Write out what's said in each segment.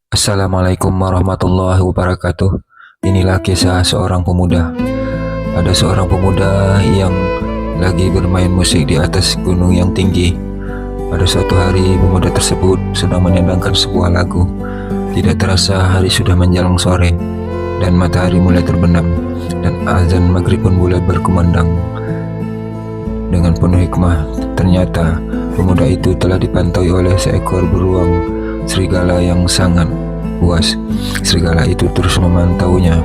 Assalamualaikum warahmatullahi wabarakatuh. Inilah kisah seorang pemuda. Ada seorang pemuda yang lagi bermain musik di atas gunung yang tinggi. Pada suatu hari, pemuda tersebut sedang menyanyikan sebuah lagu. Tidak terasa hari sudah menjelang sore dan matahari mulai terbenam dan azan maghrib pun mulai berkumandang. Dengan penuh hikmah, ternyata pemuda itu telah dipantau oleh seekor beruang serigala yang sangat puas. Serigala itu terus memantaunya,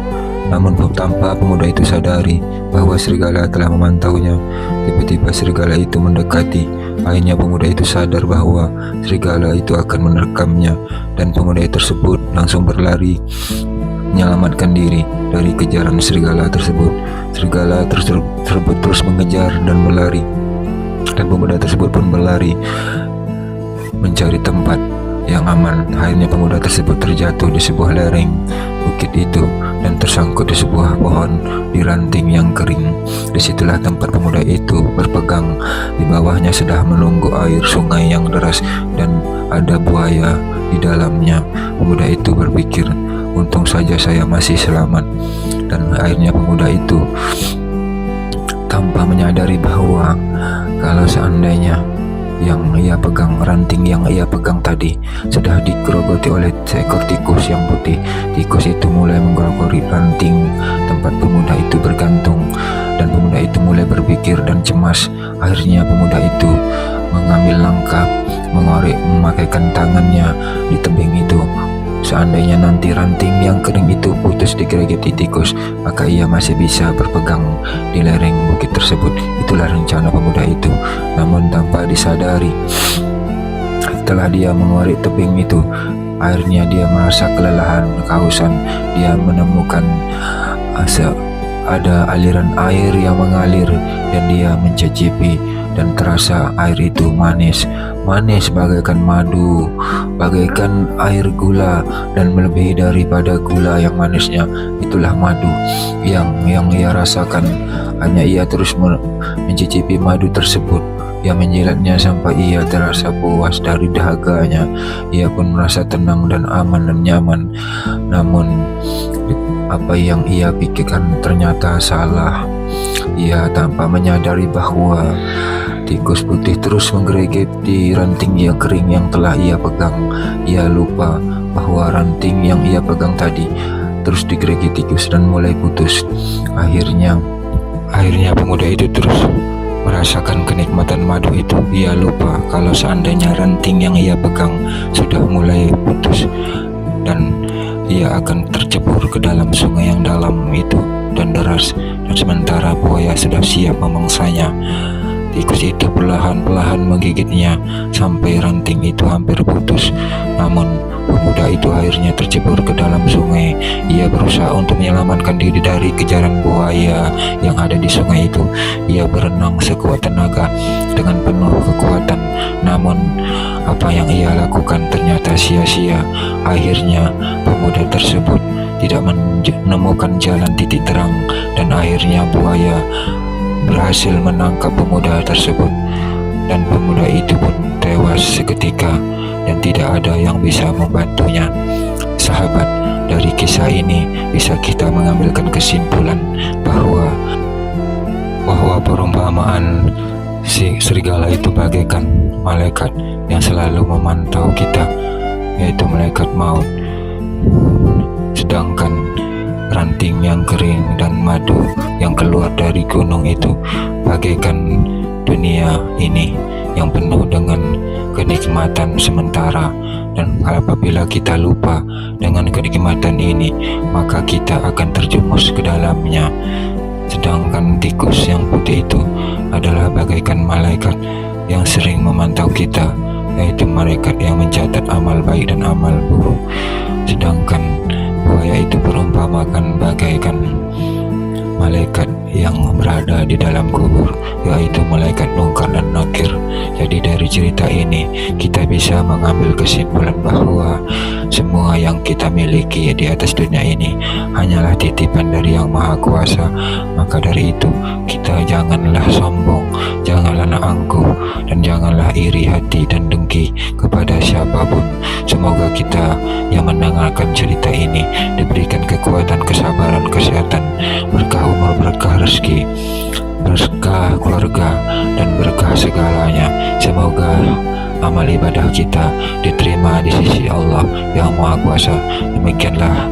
namun tanpa pemuda itu sadari bahwa serigala telah memantaunya. Tiba-tiba serigala itu mendekati. Akhirnya pemuda itu sadar bahwa serigala itu akan menerkamnya, dan pemuda tersebut langsung berlari menyelamatkan diri dari kejaran serigala tersebut. Serigala tersebut terus mengejar dan berlari, dan pemuda tersebut pun berlari mencari tempat yang aman. Akhirnya pemuda tersebut terjatuh di sebuah lereng bukit itu dan tersangkut di sebuah pohon di ranting yang kering. Disitulah tempat pemuda itu berpegang. Di bawahnya sudah menunggu air sungai yang deras dan ada buaya di dalamnya. Pemuda itu berpikir, untung saja saya masih selamat. Dan akhirnya pemuda itu tanpa menyadari bahwa kalau seandainya yang ia pegang, ranting yang ia pegang tadi sudah digerogoti oleh seekor tikus yang putih. Tikus itu mulai menggerogoti ranting tempat pemuda itu bergantung, dan pemuda itu mulai berpikir dan cemas. Akhirnya pemuda itu mengambil langkah, memakaikan tangannya di tebing itu. Seandainya nanti ranting yang kering itu putus digerogoti tikus, maka ia masih bisa berpegang di lereng bukit tersebut. Itulah rencana pemuda itu. Namun tanpa disadari, setelah dia mengorik tebing itu, akhirnya dia merasa kelelahan, kehausan. Dia menemukan ada aliran air yang mengalir, dan dia mencicipi, dan terasa air itu manis bagaikan madu, bagaikan air gula, dan melebihi daripada gula yang manisnya. Itulah madu yang ia rasakan. Hanya ia terus mencicipi madu tersebut. Ia menjilatnya sampai ia terasa puas dari dahaganya. Ia pun merasa tenang dan aman dan nyaman. Namun apa yang ia pikirkan ternyata salah. Ia tanpa menyadari bahwa tikus putih terus menggerigit di ranting yang kering yang telah ia pegang. Ia lupa bahwa ranting yang ia pegang tadi terus digerigit tikus dan mulai putus. Akhirnya pemuda itu terus merasakan kenikmatan madu itu. Ia lupa kalau seandainya ranting yang ia pegang sudah mulai putus, dan ia akan tercebur ke dalam sungai yang dalam itu dan deras, dan sementara buaya sudah siap memangsanya. Tikus itu perlahan-lahan menggigitnya sampai ranting itu hampir putus. Namun pemuda itu akhirnya tercebur ke dalam sungai. Ia berusaha untuk menyelamatkan diri dari kejaran buaya yang ada di sungai itu. Ia berenang sekuat tenaga dengan penuh kekuatan, namun apa yang ia lakukan ternyata sia-sia. Akhirnya pemuda tersebut tidak menemukan jalan titik terang, dan akhirnya buaya berhasil menangkap pemuda tersebut, dan pemuda itu pun tewas seketika dan tidak ada yang bisa membantunya. Sahabat, dari kisah ini bisa kita mengambilkan kesimpulan bahwa perumpamaan si serigala itu bagaikan malaikat yang selalu memantau kita, yaitu malaikat maut. Sedangkan ranting yang kering dan madu yang keluar dari gunung itu bagaikan dunia ini yang penuh dengan kenikmatan sementara, dan apabila kita lupa dengan kenikmatan ini, maka kita akan terjumus ke dalamnya. Sedangkan tikus yang putih itu adalah bagaikan malaikat yang sering memantau kita, yaitu malaikat yang mencatat amal baik dan amal buruk. Sedangkan buaya itu perumpamakan bagaikan malaikat yang berada di dalam kubur, yaitu malaikat Munkar dan Nakir. Jadi dari cerita ini kita bisa mengambil kesimpulan bahwa semua yang kita miliki di atas dunia ini hanyalah titipan dari Yang Maha Kuasa. Maka dari itu kita janganlah sombong, janganlah angkuh, dan janganlah iri hati dan dengki kepada siapapun. Semoga kita yang mendengar mendengarkan cerita ini diberikan kekuatan, kesabaran, kesehatan, berkah umur, berkah rezeki, berkah keluarga, dan berkah segalanya. Semoga amal ibadah kita diterima di sisi Allah yang Maha Kuasa. Demikianlah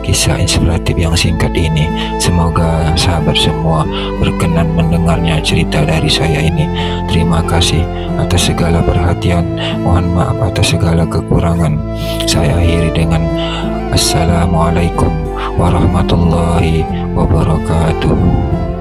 kisah inspiratif yang singkat ini. Semoga sahabat semua berkenan mendengarnya cerita dari saya ini. Terima kasih atas segala perhatian. Mohon maaf atas segala kekurangan. Saya akhiri dengan Assalamualaikum warahmatullahi wabarakatuh.